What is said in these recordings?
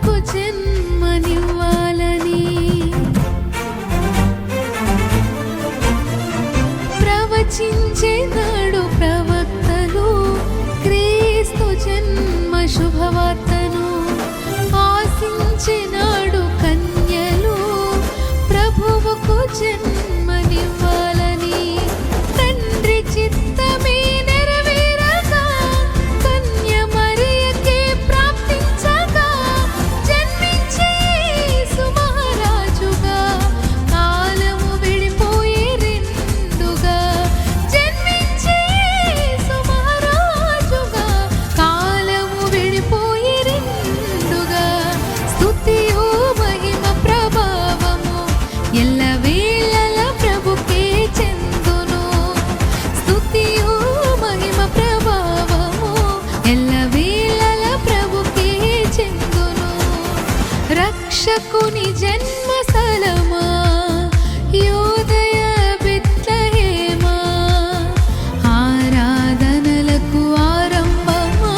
ప్రభువుకు జన్మనివ్వాలని ప్రవచించినాడు ప్రవక్తలు క్రీస్తు జన్మ శుభవార్తను. ఆశించినాడు కన్యలు ప్రభువుకు జన్మనివ్వాలని. తండ్రి చిత్తమే నెరవేరగా కన్య మరియకే ప్రాప్తించగా జన్మించే యేసు మహారాజుగా కాలము విడిపోయి రెండుగా. జన్మించే యేసు మహారాజుగా కాలము విడిపోయి రెండుగా. స్తుతియు మహిమ ప్రభావము ఎల్లవేళల ప్రభుకే చెందును. స్తుతియు మహిమ ప్రభావము ఎల్లవేళల ప్రభుకే చెందును. రక్షకుని జన్మస్థలమా యోదయ బెత్లెహేమా, ఆరాధనలకు ఆరంభమా,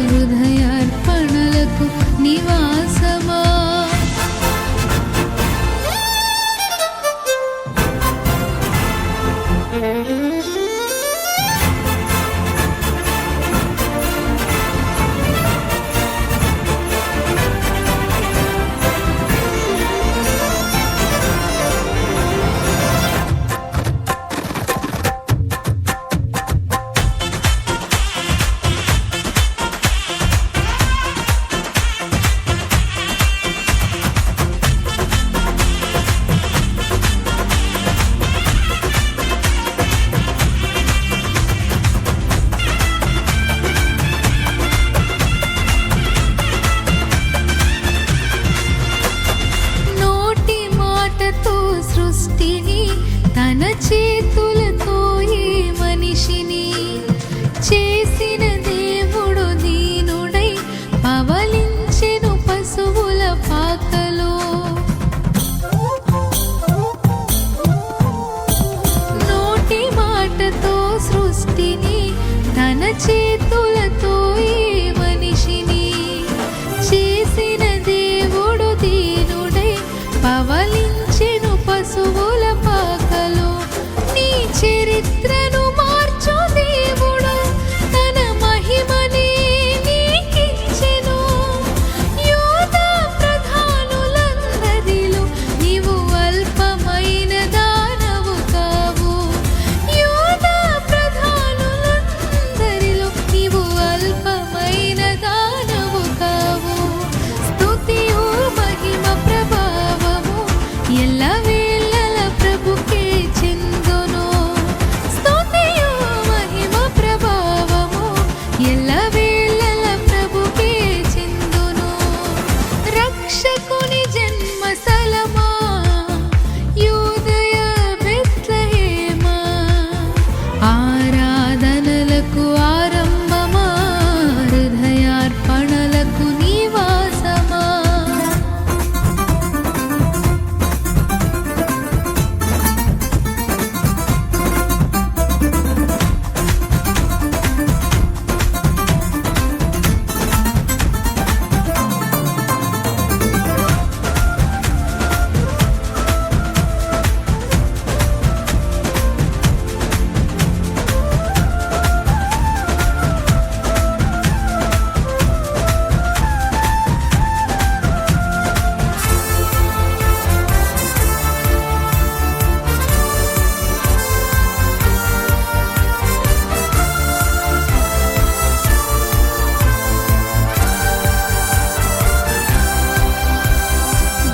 హృదయార్పణలకు నివాసమా. నోటి మాటతో సృష్టిని తన చేతులతో ఈ మనిషిని చేసిన దేవుడు దీనుడై పవలించెను పశువుల పాకలో. నోటి మాటతో సృష్టిని తన చేతులతో ఈ మనిషిని చేసిన దేవుడు దీనుడై పవలించెను పశువుల పాకలో. నీ చరిత్రను మార్చు దేవుడు తన మహిమనే నీకిచ్చెను. యూదా ప్రధానులందరిలో నీవు అల్పమైన దానవు కావు. యూదా ప్రధానులందరిలో నీవు అల్పమైన దానవు కావు. స్తుతియు మహిమ ప్రభావము ఎల్లవేళల ప్రభుకే చెందును. స్తుతియు మహిమ ప్రభావము ఎల్లవేళల ప్రభుకే చెందును. రక్షకుని జన్మస్థలమా యోదయ బెత్లెహేమా, ఆరాధనలకు ఆరంభమా, హృదయార్పణలకు నివాసమా.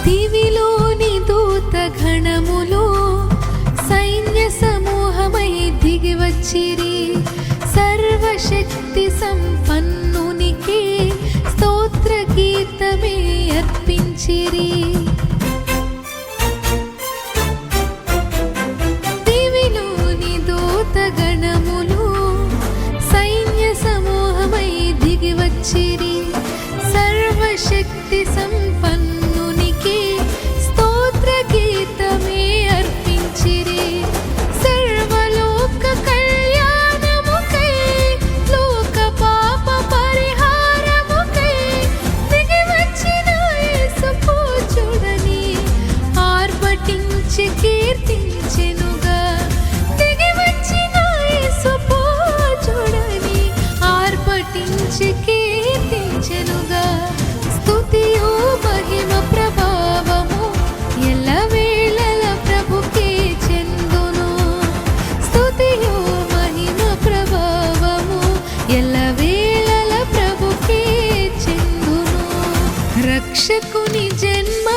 దివిలోని దూత గణములు సైన్య సమూహమై దిగివచ్చిరి. సర్వశక్తి సంపన్నునికి స్తోత్ర గీతమే అర్పించిరి. దివిలోని దూత గణములు సైన్య సమూహమై దిగివచ్చిరి. సర్వశక్తి సంపన్నునికి స్తోత్ర గీతమే అర్పించిరి. సర్వలోక కళ్యాణముకై లోక పాప పరిహారముకై దిగివచ్చిన జన్మ